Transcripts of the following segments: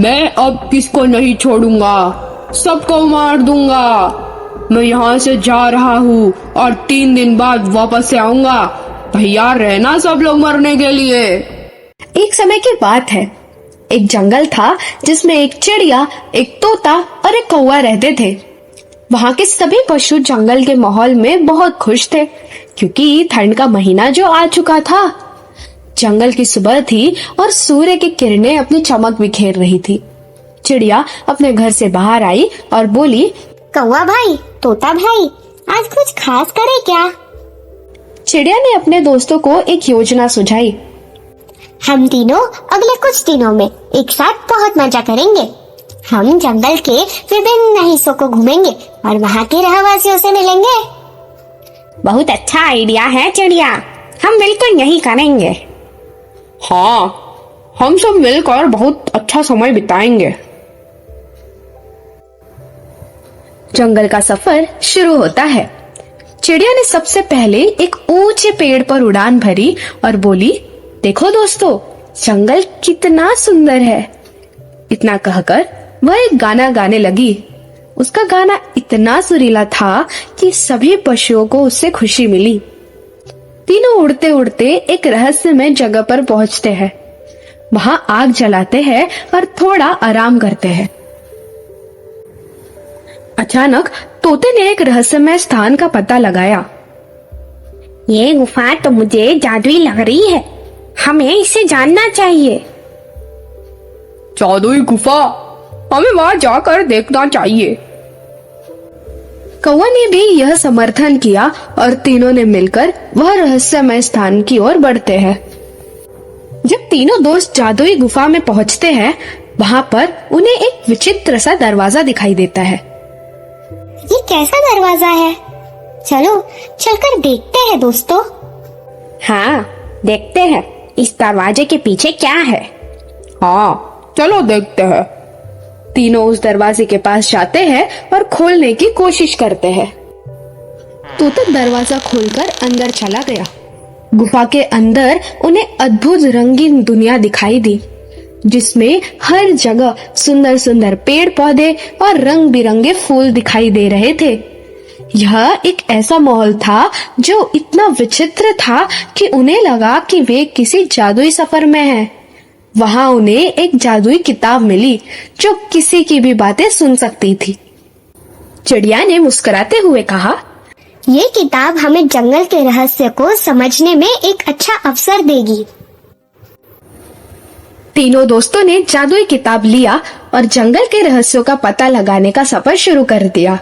मैं अब किसको नहीं छोड़ूंगा, सबको मार दूंगा। मैं यहाँ से जा रहा हूँ और 3 दिन बाद वापस से आऊंगा। तैयार रहना सब लोग मरने के लिए। एक समय की बात है, एक जंगल था जिसमें एक चिड़िया, एक तोता और एक कौवा रहते थे। वहाँ के सभी पशु जंगल के माहौल में बहुत खुश थे क्योंकि ठंड का महीना जो आ चुका था। जंगल की सुबह थी और सूर्य की किरणें अपनी चमक बिखेर रही थी। चिड़िया अपने घर से बाहर आई और बोली, कौवा भाई, तोता भाई, आज कुछ खास करे क्या? चिड़िया ने अपने दोस्तों को एक योजना सुझाई। हम तीनों अगले कुछ दिनों में एक साथ बहुत मजा करेंगे। हम जंगल के विभिन्न हिस्सों को घूमेंगे और वहाँ के रहवासियों से मिलेंगे। बहुत अच्छा आइडिया है चिड़िया, हम बिल्कुल यही करेंगे। हाँ, हम सब मिलकर बहुत अच्छा समय बिताएंगे। जंगल का सफर शुरू होता है। चिड़िया ने सबसे पहले एक ऊंचे पेड़ पर उड़ान भरी और बोली, देखो दोस्तों, जंगल कितना सुंदर है। इतना कहकर वह एक गाना गाने लगी। उसका गाना इतना सुरीला था कि सभी पशुओं को उससे खुशी मिली। तीनों उड़ते उड़ते एक रहस्यमय जगह पर पहुंचते हैं। वहां आग जलाते हैं और थोड़ा आराम करते हैं। अचानक तोते ने एक रहस्यमय स्थान का पता लगाया। ये गुफा तो मुझे जादुई लग रही है, हमें इसे जानना चाहिए। जादुई गुफा, हमें वहां जाकर देखना चाहिए। कौवा ने भी यह समर्थन किया और तीनों ने मिलकर वह रहस्यमय स्थान की ओर बढ़ते हैं। जब तीनों दोस्त जादुई गुफा में पहुंचते हैं, वहां पर उन्हें एक विचित्र सा दरवाजा दिखाई देता है। ये कैसा दरवाजा है? चलो चलकर देखते हैं दोस्तों। हाँ, देखते हैं इस दरवाजे के पीछे क्या है। हाँ, चलो देखते हैं। तीनों उस दरवाजे के पास जाते हैं और खोलने की कोशिश करते हैं। तोता दरवाजा खोलकर अंदर चला गया। गुफा के अंदर उन्हें अद्भुत रंगीन दुनिया दिखाई दी, जिसमें हर जगह सुंदर सुंदर पेड़ पौधे और रंग बिरंगे फूल दिखाई दे रहे थे। यह एक ऐसा माहौल था जो इतना विचित्र था कि उन्हें लगा कि वे किसी जादुई सफर में हैं। वहां उन्हें एक जादुई किताब मिली जो किसी की भी बातें सुन सकती थी। चिड़िया ने मुस्कुराते हुए कहा, ये किताब हमें जंगल के रहस्य को समझने में एक अच्छा अवसर देगी। तीनों दोस्तों ने जादुई किताब लिया और जंगल के रहस्यों का पता लगाने का सफर शुरू कर दिया।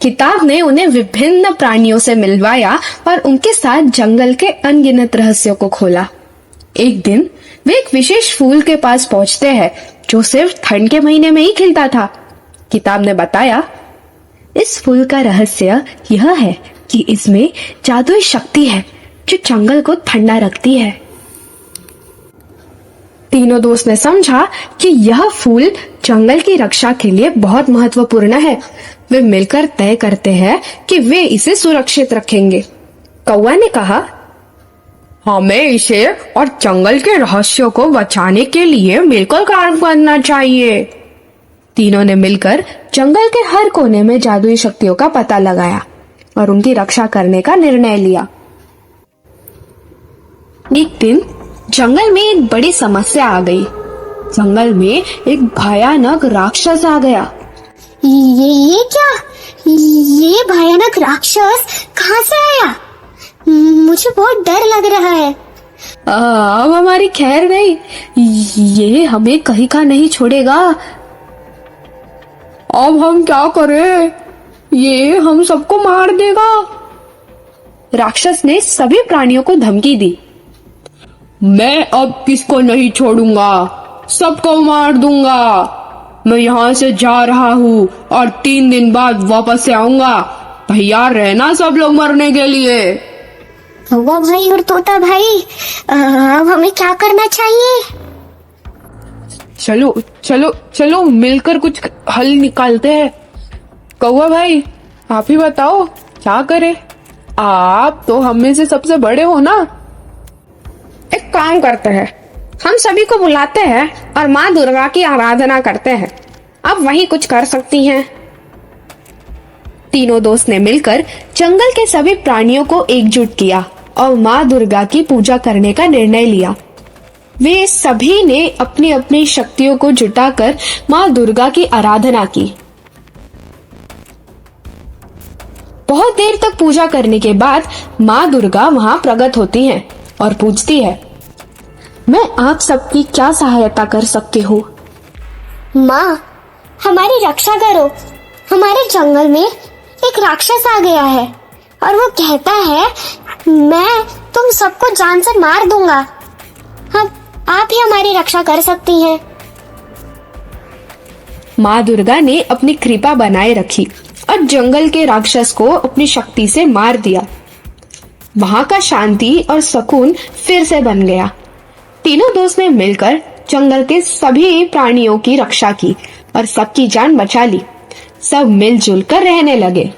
किताब ने उन्हें विभिन्न प्राणियों से मिलवाया और उनके साथ जंगल के अनगिनत रहस्यों को खोला। एक दिन वे एक विशेष फूल के पास पहुंचते हैं जो सिर्फ ठंड के महीने में ही खिलता था। किताब ने बताया, इस फूल का रहस्य यह है कि इसमें जादुई शक्ति है जो जंगल को ठंडा रखती है। तीनों दोस्त ने समझा कि यह फूल जंगल की रक्षा के लिए बहुत महत्वपूर्ण है। वे मिलकर तय करते हैं कि वे इसे सुरक्षित रखेंगे। कौवा ने कहा, हमें इसे और जंगल के रहस्यों को बचाने के लिए मिलकर काम करना चाहिए। तीनों ने मिलकर जंगल के हर कोने में जादुई शक्तियों का पता लगाया और उनकी रक्षा करने का निर्णय लिया। एक दिन जंगल में एक बड़ी समस्या आ गई। जंगल में एक भयानक राक्षस आ गया। ये क्या? ये भयानक राक्षस कहाँ से आया? मुझे बहुत डर लग रहा है। अब हमारी खैर नहीं, ये हमें कहीं का नहीं छोड़ेगा। अब हम क्या करें? ये हम सबको मार देगा। राक्षस ने सभी प्राणियों को धमकी दी। मैं अब किसको नहीं छोड़ूंगा, सबको मार दूंगा। मैं यहाँ से जा रहा हूँ और 3 दिन बाद वापस से आऊंगा। तैयार रहना सब लोग मरने के लिए। कौवा भाई और तोता भाई, अब हमें क्या करना चाहिए? चलो चलो चलो मिलकर कुछ हल निकालते हैं। कौवा भाई, आप ही बताओ क्या करें? आप तो हम में से सबसे बड़े हो ना। एक काम करते हैं, हम सभी को बुलाते हैं और माँ दुर्गा की आराधना करते हैं। अब वही कुछ कर सकती हैं। तीनों दोस्त ने मिलकर जंगल के सभी प्राणियों को एकजुट किया और माँ दुर्गा की पूजा करने का निर्णय लिया। वे सभी ने अपनी अपनी शक्तियों को जुटाकर माँ दुर्गा की आराधना की। बहुत देर तक पूजा करने के बाद माँ दुर्गा वहां प्रकट होती हैं और पूछती है, मैं आप सबकी क्या सहायता कर सकती हूँ? माँ, हमारी रक्षा करो। हमारे जंगल में एक राक्षस आ गया है और वो कहता है मैं तुम सबको जान से मार दूंगा। हम आप ही हमारी रक्षा कर सकती हैं। माँ दुर्गा ने अपनी कृपा बनाए रखी और जंगल के राक्षस को अपनी शक्ति से मार दिया। वहां का शांति और सुकून फिर से बन गया। तीनों दोस्त ने मिलकर जंगल के सभी प्राणियों की रक्षा की और सबकी जान बचा ली। सब मिलजुल कर रहने लगे।